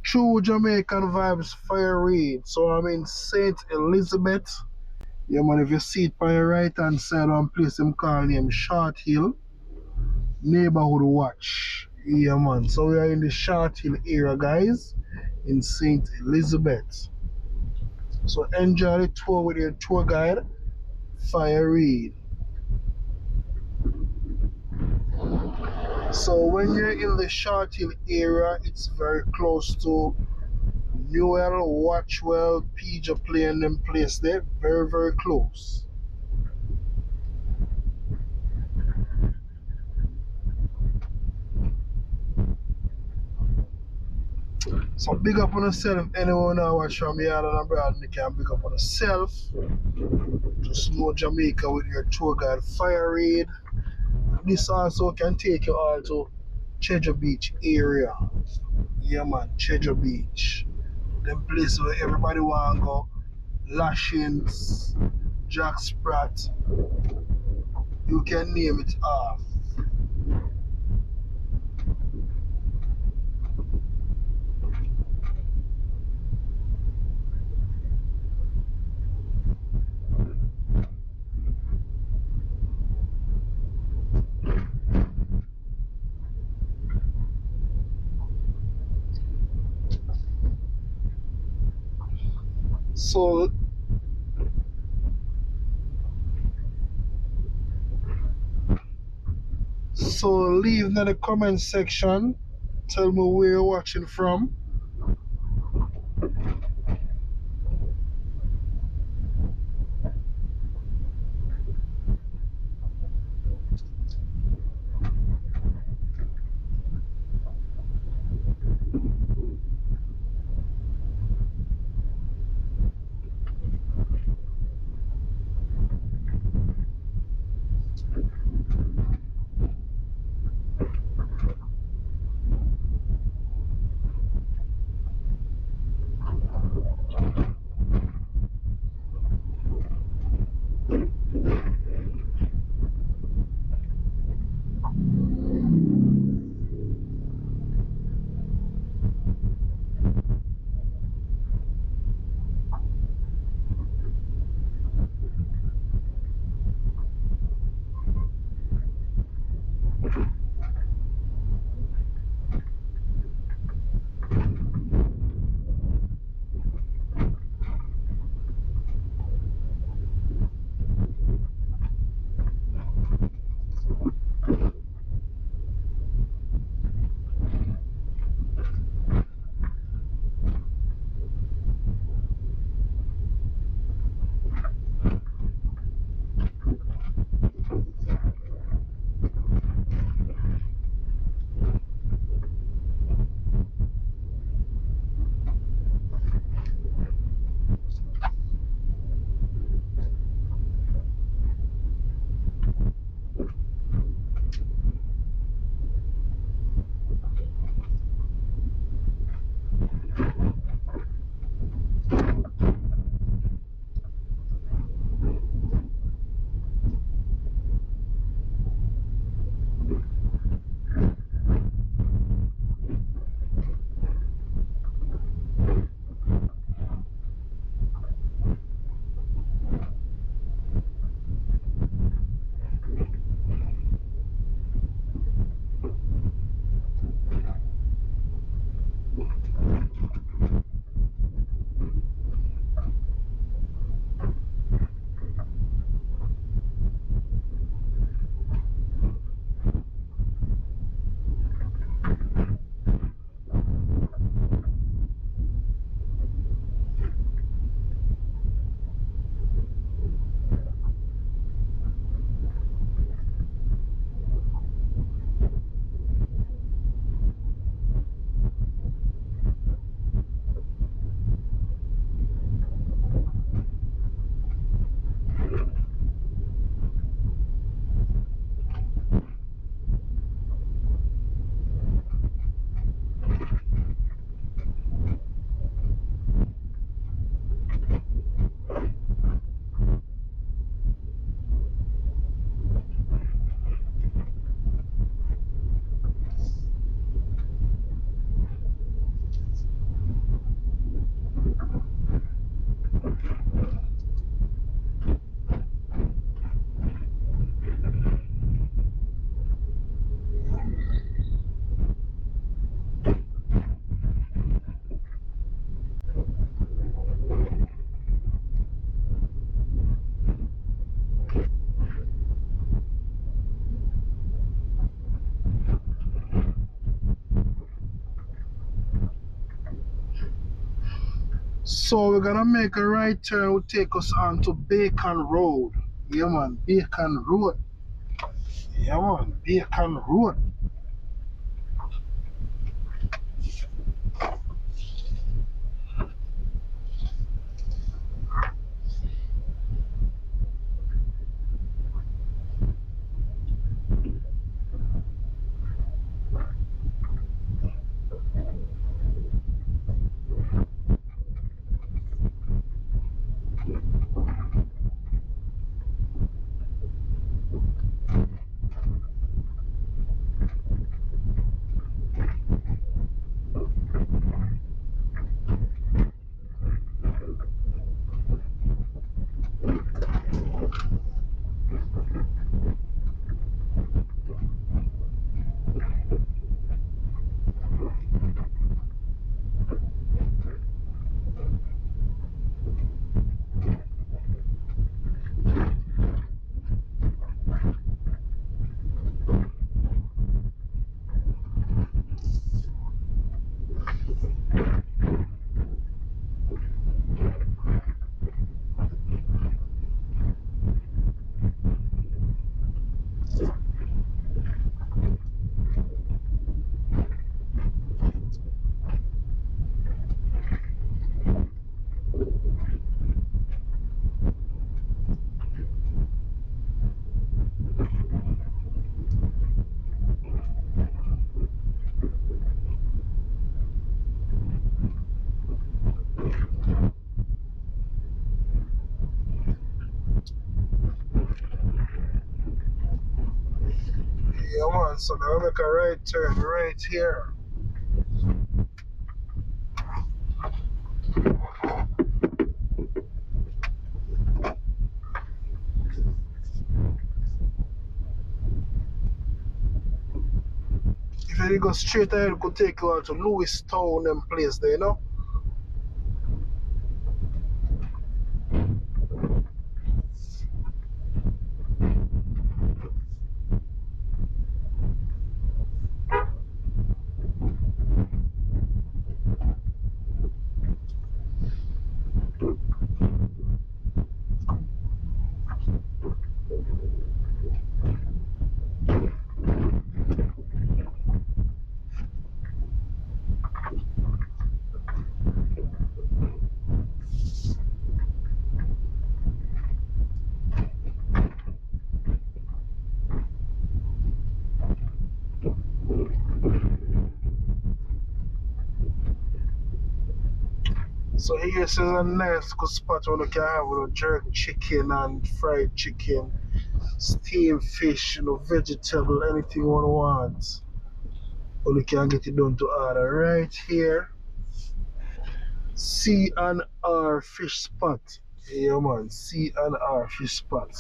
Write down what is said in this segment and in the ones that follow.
True Jamaican vibes fire raid. So I'm in St. Elizabeth. Yeah man, if you see it by your right hand side, one place them call name Short Hill Neighborhood Watch. Yeah man. So we are in the Short Hill area guys in St. Elizabeth. So enjoy the tour with your tour guide, Fire Reed. So when you're in the Short Hill area, it's very close to Newell, Watchwell, PJ Play and them place there. Very, very close. So big up on yourself. Anyone who watch from here and abroad, you can big up on yourself. Just know Jamaica with your tour guide Fire Raid. This also can take you all to Treasure Beach area. Yeah man, Treasure Beach. Them place where everybody wanna go. Lashings, Jack Sprat, you can name it off. So leave in the comment section. Tell me where you're watching from. So we're gonna make a right turn, will take us on to Bacon Road. Yeah man, Bacon Road. Yeah man, Bacon Road. Yeah man, so now we make a right turn right here. If you go straight ahead, it could take you out to Lewistown and place there, you know? So here is a nice good spot where you can have jerk chicken and fried chicken, steamed fish, vegetable, anything one wants. Or you can get it done to order right here. C&R Fish Spot. Yeah man, C&R Fish Spot.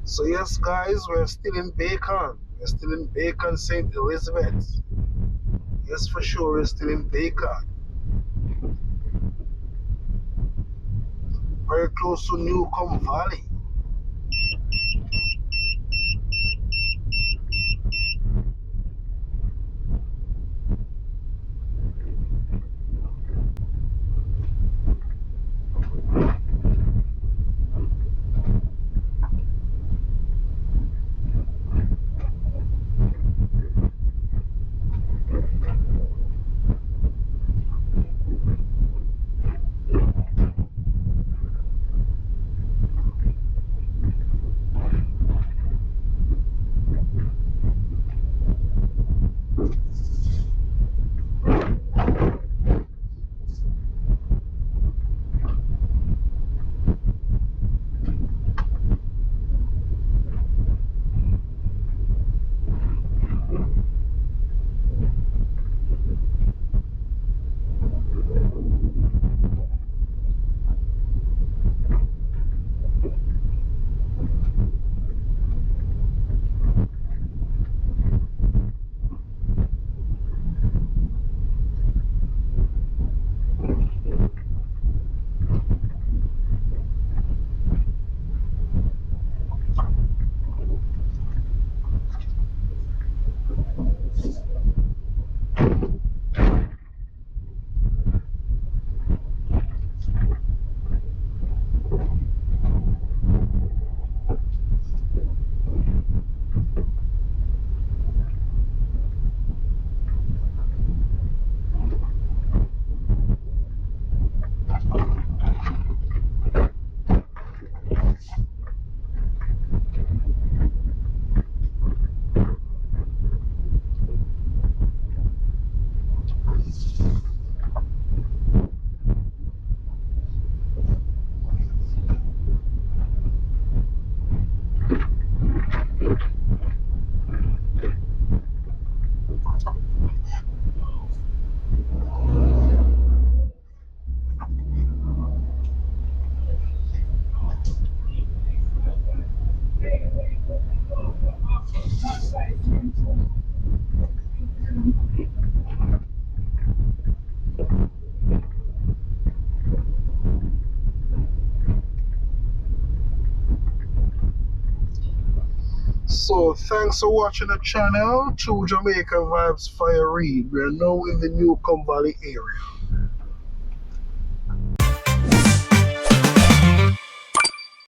So yes guys, we're still in Bacon. We're still in Bacon, St. Elizabeth. Yes for sure, we're still in Bacon. Very close to Newcomb Valley. So thanks for watching the channel. True Jamaican Vibes Fire Reid. We are now in the Newcomb Valley area.